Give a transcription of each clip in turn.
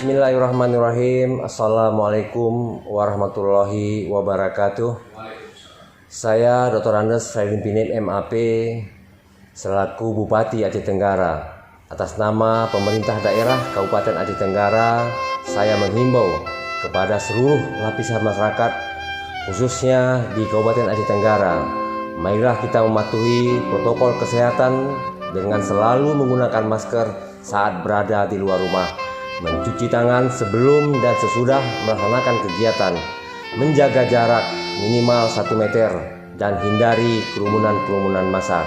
Bismillahirrahmanirrahim. Assalamualaikum warahmatullahi wabarakatuh. Saya Dr. Andes Saidin Pinip MAP selaku Bupati Aceh Tenggara. Atas nama pemerintah daerah Kabupaten Aceh Tenggara, saya menghimbau kepada seluruh lapisan masyarakat, khususnya di Kabupaten Aceh Tenggara, marilah kita mematuhi protokol kesehatan dengan selalu menggunakan masker saat berada di luar rumah, mencuci tangan sebelum dan sesudah melaksanakan kegiatan, menjaga jarak minimal 1 meter, dan hindari kerumunan massa.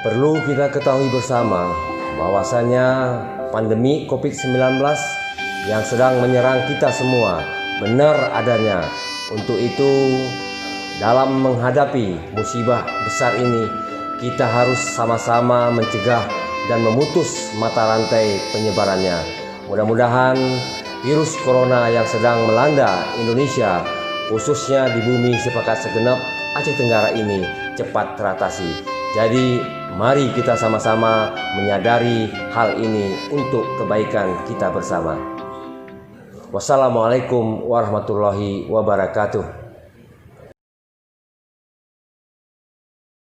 Perlu kita ketahui bersama bahwasanya pandemi COVID-19 yang sedang menyerang kita semua benar adanya. Untuk itu, dalam menghadapi musibah besar ini, kita harus sama-sama mencegah dan memutus mata rantai penyebarannya. Mudah-mudahan virus corona yang sedang melanda Indonesia, khususnya di bumi sepekat segenap Aceh Tenggara ini, cepat teratasi. Jadi mari kita sama-sama menyadari hal ini untuk kebaikan kita bersama. Wassalamualaikum warahmatullahi wabarakatuh.